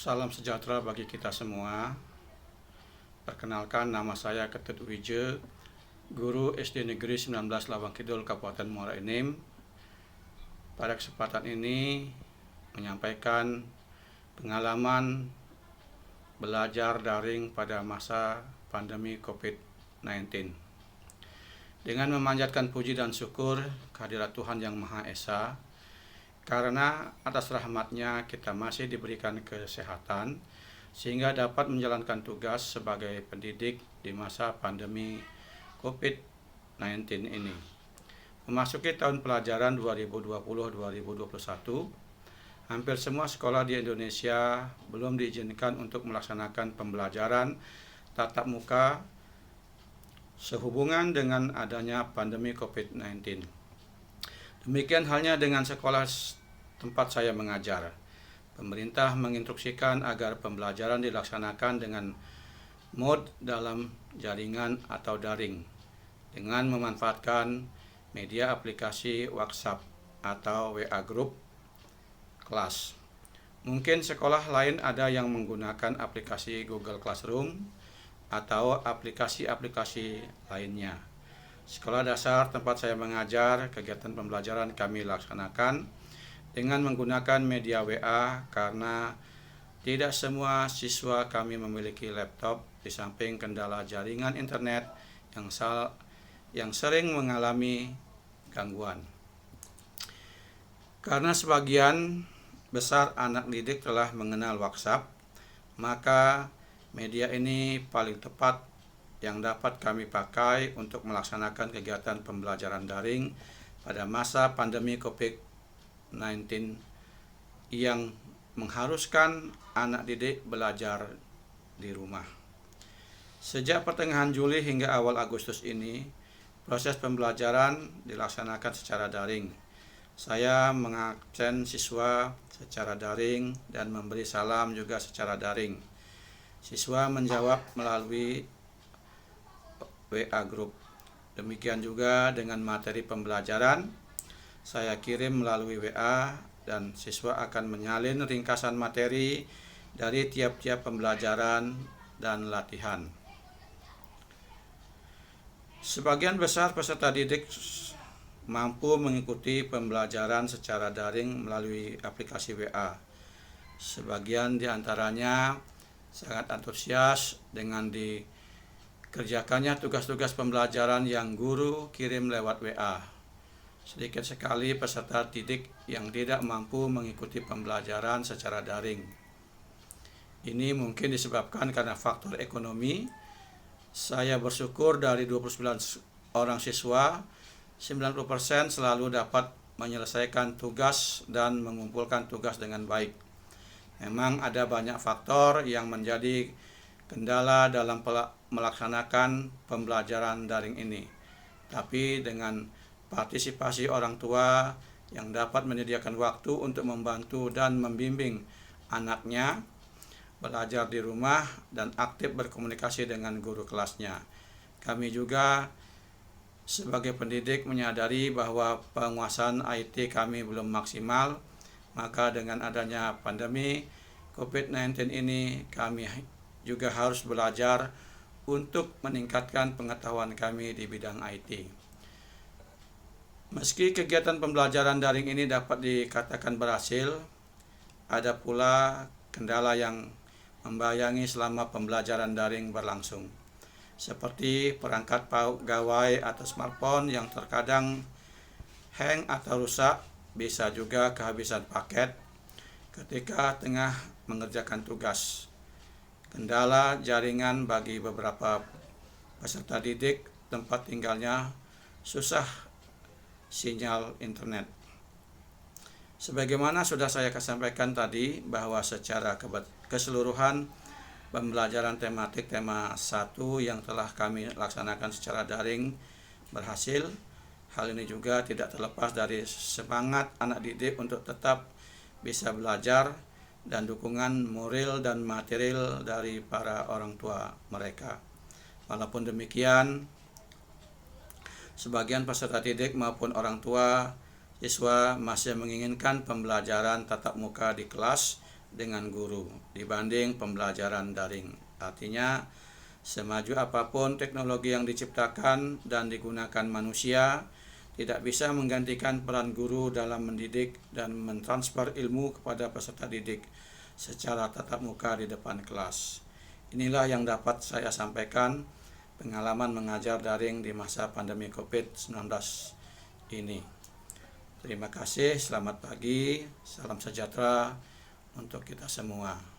Salam sejahtera bagi kita semua. Perkenalkan, nama saya Ketut Wije, Guru SD Negeri 19 Lawang Kidul, Kabupaten Muara Enim. Pada kesempatan ini menyampaikan pengalaman belajar daring pada masa pandemi COVID-19. Dengan memanjatkan puji dan syukur kehadirat Tuhan Yang Maha Esa, karena atas rahmat-Nya kita masih diberikan kesehatan sehingga dapat menjalankan tugas sebagai pendidik di masa pandemi COVID-19 ini. Memasuki tahun pelajaran 2020-2021, hampir semua sekolah di Indonesia belum diizinkan untuk melaksanakan pembelajaran tatap muka sehubungan dengan adanya pandemi COVID-19. Demikian halnya dengan sekolah tempat saya mengajar. Pemerintah menginstruksikan agar pembelajaran dilaksanakan dengan mode dalam jaringan atau daring dengan memanfaatkan media aplikasi WhatsApp atau WA Group kelas. Mungkin sekolah lain ada yang menggunakan aplikasi Google Classroom atau aplikasi-aplikasi lainnya. Sekolah dasar tempat saya mengajar, kegiatan pembelajaran kami laksanakan dengan menggunakan media WA karena tidak semua siswa kami memiliki laptop, di samping kendala jaringan internet yang sering mengalami gangguan. Karena sebagian besar anak didik telah mengenal WhatsApp, maka media ini paling tepat yang dapat kami pakai untuk melaksanakan kegiatan pembelajaran daring pada masa pandemi COVID-19 yang mengharuskan anak didik belajar di rumah. Sejak pertengahan Juli hingga awal Agustus ini, proses pembelajaran dilaksanakan secara daring. Saya mengabsen siswa secara daring dan memberi salam juga secara daring. Siswa menjawab melalui WA Group. Demikian juga dengan materi pembelajaran, saya kirim melalui WA dan siswa akan menyalin ringkasan materi dari tiap-tiap pembelajaran dan latihan. Sebagian besar peserta didik mampu mengikuti pembelajaran secara daring melalui aplikasi WA. Sebagian di antaranya sangat antusias dengan dikerjakannya tugas-tugas pembelajaran yang guru kirim lewat WA. Sedikit sekali peserta didik yang tidak mampu mengikuti pembelajaran secara daring. Ini mungkin disebabkan karena faktor ekonomi. Saya bersyukur dari 29 orang siswa, 90% selalu dapat menyelesaikan tugas dan mengumpulkan tugas dengan baik. Memang ada banyak faktor yang menjadi kendala dalam melaksanakan pembelajaran daring ini. Tapi dengan partisipasi orang tua yang dapat menyediakan waktu untuk membantu dan membimbing anaknya belajar di rumah dan aktif berkomunikasi dengan guru kelasnya. Kami juga sebagai pendidik menyadari bahwa penguasaan IT kami belum maksimal, maka dengan adanya pandemi COVID-19 ini kami juga harus belajar untuk meningkatkan pengetahuan kami di bidang IT. Meski kegiatan pembelajaran daring ini dapat dikatakan berhasil, ada pula kendala yang membayangi selama pembelajaran daring berlangsung, seperti perangkat gawai atau smartphone yang terkadang hang atau rusak, bisa juga kehabisan paket ketika tengah mengerjakan tugas. Kendala jaringan bagi beberapa peserta didik tempat tinggalnya susah sinyal internet. Sebagaimana sudah saya sampaikan tadi bahwa secara keseluruhan pembelajaran tematik tema 1 yang telah kami laksanakan secara daring berhasil. Hal ini juga tidak terlepas dari semangat anak didik untuk tetap bisa belajar dan dukungan moral dan material dari para orang tua mereka. Walaupun demikian, sebagian peserta didik maupun orang tua siswa masih menginginkan pembelajaran tatap muka di kelas dengan guru dibanding pembelajaran daring. Artinya, semaju apapun teknologi yang diciptakan dan digunakan manusia, tidak bisa menggantikan peran guru dalam mendidik dan mentransfer ilmu kepada peserta didik secara tatap muka di depan kelas. Inilah yang dapat saya sampaikan pengalaman mengajar daring di masa pandemi COVID-19 ini. Terima kasih, selamat pagi, salam sejahtera untuk kita semua.